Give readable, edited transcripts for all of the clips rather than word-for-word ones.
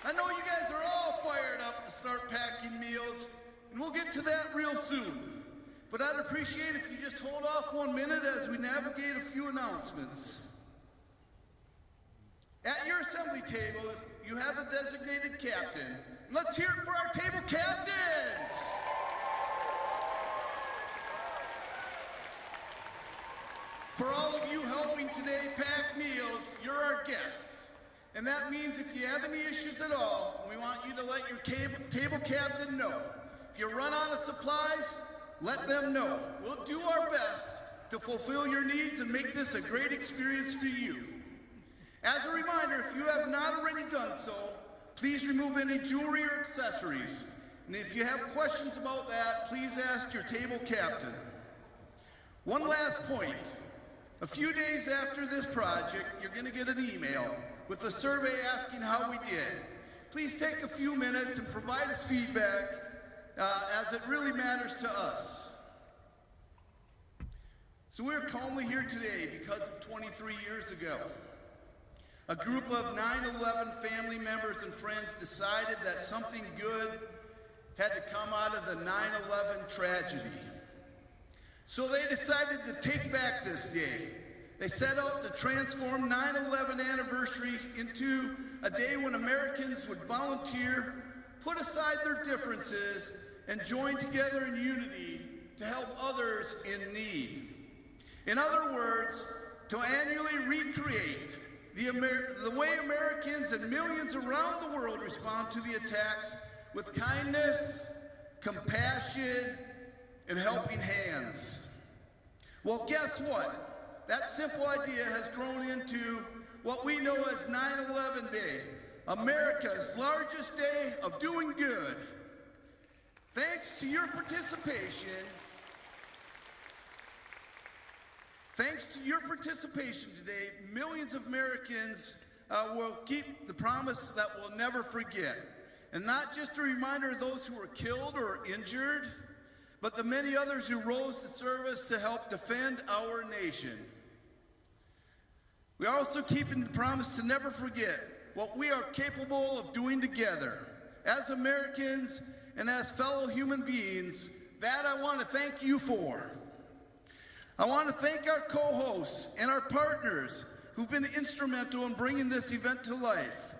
I know you guys are all fired up to start packing meals, and we'll get to that real soon. But I'd appreciate if you just hold off 1 minute as we navigate a few announcements. At your assembly table, you have a designated captain. Let's hear it for our table captains! For all of you helping today pack meals, you're our guests. And that means if you have any issues at all, we want you to let your table captain know. If you run out of supplies, let them know. We'll do our best to fulfill your needs and make this a great experience for you. As a reminder, if you have not already done so, please remove any jewelry or accessories. And if you have questions about that, please ask your table captain. One last point. A few days after this project, you're going to get an email with a survey asking how we did. Please take a few minutes and provide us feedback as it really matters to us. So we're calmly here today because of 23 years ago. A group of 9/11 family members and friends decided that something good had to come out of the 9/11 tragedy. So they decided to take back this day. They set out to transform 9/11 anniversary into a day when Americans would volunteer, put aside their differences, and join together in unity to help others in need. In other words, to annually recreate the way Americans and millions around the world respond to the attacks with kindness, compassion, and helping hands. Well, guess what? That simple idea has grown into what we know as 9/11 Day, America's largest day of doing good. Thanks to your participation today, millions of Americans will keep the promise that we'll never forget. And not just a reminder of those who were killed or injured, but the many others who rose to service to help defend our nation. We are also keeping the promise to never forget what we are capable of doing together. As Americans and as fellow human beings, that I want to thank you for. I want to thank our co-hosts and our partners who've been instrumental in bringing this event to life.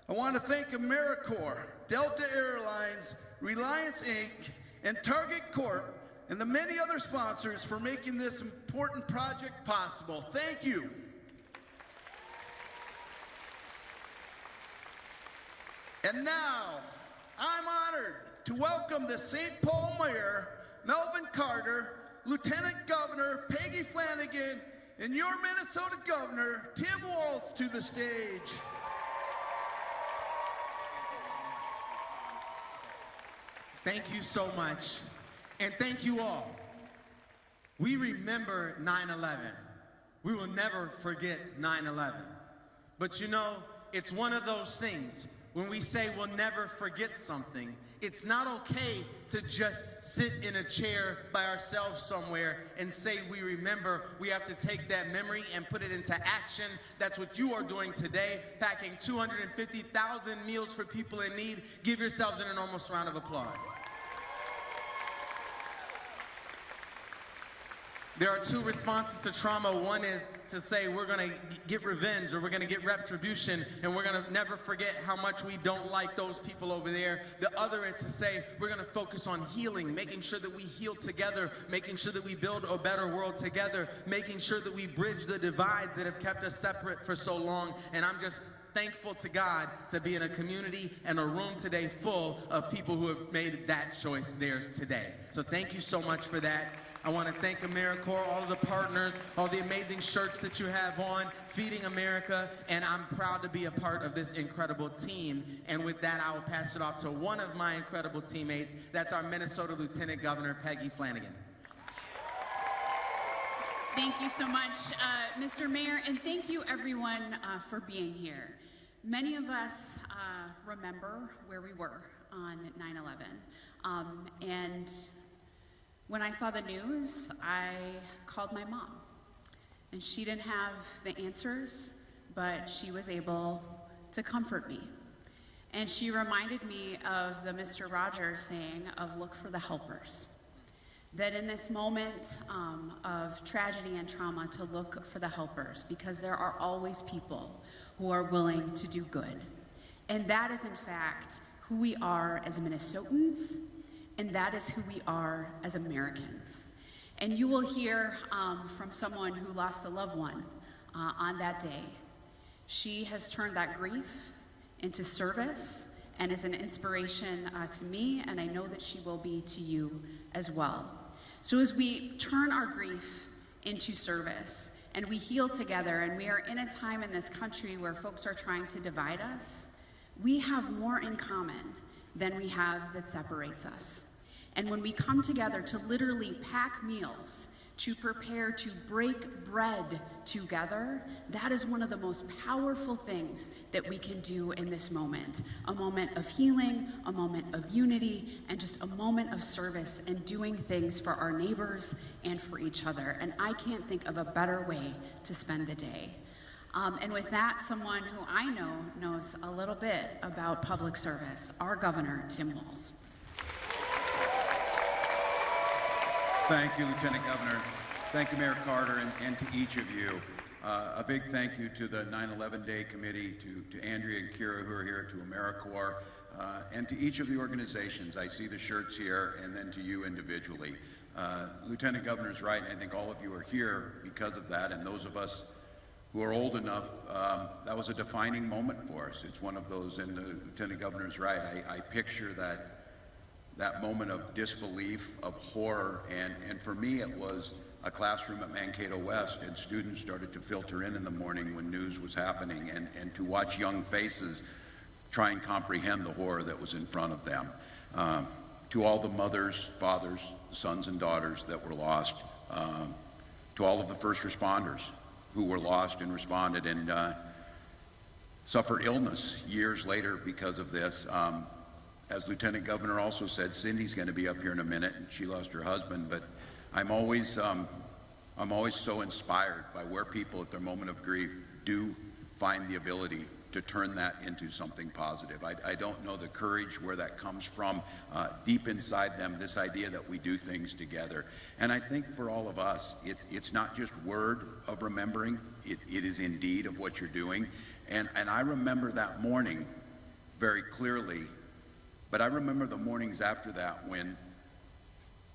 I want to thank AmeriCorps, Delta Airlines, Reliance Inc., and Target Corp., and the many other sponsors for making this important project possible. Thank you. And now, I'm honored to welcome the St. Paul Mayor, Melvin Carter, Lieutenant Governor Peggy Flanagan, and your Minnesota Governor, Tim Walz, to the stage. Thank you so much, and thank you all. We remember 9/11. We will never forget 9/11. But you know, it's one of those things, when we say we'll never forget something, it's not okay to just sit in a chair by ourselves somewhere and say we remember. We have to take that memory and put it into action. That's what you are doing today, packing 250,000 meals for people in need. Give yourselves an enormous round of applause. There are two responses to trauma. One is to say we're going to get revenge, or we're going to get retribution, and we're going to never forget how much we don't like those people over there. The other is to say we're going to focus on healing, making sure that we heal together, making sure that we build a better world together, making sure that we bridge the divides that have kept us separate for so long. And I'm just thankful to God to be in a community and a room today full of people who have made that choice theirs today. So thank you so much for that. I want to thank AmeriCorps, all of the partners, all the amazing shirts that you have on, Feeding America, and I'm proud to be a part of this incredible team. And with that, I will pass it off to one of my incredible teammates. That's our Minnesota Lieutenant Governor, Peggy Flanagan. Thank you so much, Mr. Mayor, and thank you everyone for being here. Many of us remember where we were on 9/11, and when I saw the news, I called my mom, and she didn't have the answers, but she was able to comfort me. And she reminded me of the Mr. Rogers saying of look for the helpers. That in this moment of tragedy and trauma, to look for the helpers, because there are always people who are willing to do good. And that is in fact who we are as Minnesotans, and that is who we are as Americans. And you will hear from someone who lost a loved one on that day. She has turned that grief into service and is an inspiration to me, and I know that she will be to you as well. So as we turn our grief into service and we heal together, and we are in a time in this country where folks are trying to divide us, we have more in common than we have that separates us. And when we come together to literally pack meals, to prepare to break bread together, that is one of the most powerful things that we can do in this moment. A moment of healing, a moment of unity, and just a moment of service and doing things for our neighbors and for each other. And I can't think of a better way to spend the day. And with that, someone who I know knows a little bit about public service, our Governor, Tim Walz. Thank you, Lieutenant Governor. Thank you, Mayor Carter, and to each of you. A big thank you to the 9/11 Day Committee, to Andrea and Kira who are here, to AmeriCorps, and to each of the organizations. I see the shirts here, and then to you individually. Lieutenant Governor's right, and I think all of you are here because of that, and those of us who are old enough, that was a defining moment for us. It's one of those, and the Lieutenant Governor's right. I picture that moment of disbelief, of horror, and for me it was a classroom at Mankato West, and students started to filter in the morning when news was happening, and to watch young faces try and comprehend the horror that was in front of them. To all the mothers, fathers, sons and daughters that were lost, to all of the first responders who were lost and responded and suffered illness years later because of this. As Lieutenant Governor also said, Cindy's going to be up here in a minute, and she lost her husband, but I'm always so inspired by where people at their moment of grief do find the ability to turn that into something positive. I don't know the courage where that comes from. Deep inside them, this idea that we do things together. And I think for all of us, it's not just word of remembering, it is indeed of what you're doing. And I remember that morning very clearly, but I remember the mornings after that when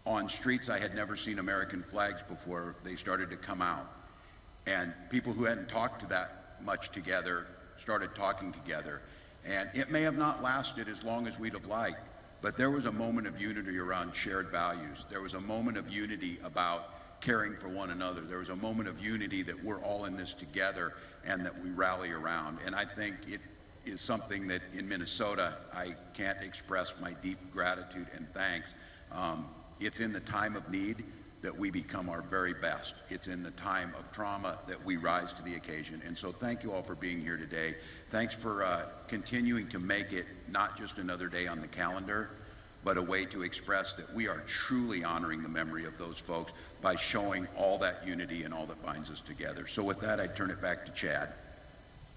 on streets I had never seen American flags before, they started to come out. And people who hadn't talked that much together started talking together. And it may have not lasted as long as we'd have liked, but there was a moment of unity around shared values. There was a moment of unity about caring for one another. There was a moment of unity that we're all in this together and that we rally around. And I think it is something that in Minnesota, I can't express my deep gratitude and thanks. It's in the time of need that we become our very best. It's in the time of trauma that we rise to the occasion. And so thank you all for being here today. Thanks for continuing to make it not just another day on the calendar, but a way to express that we are truly honoring the memory of those folks by showing all that unity and all that binds us together. So with that, I turn it back to Chad.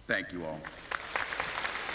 Thank you all.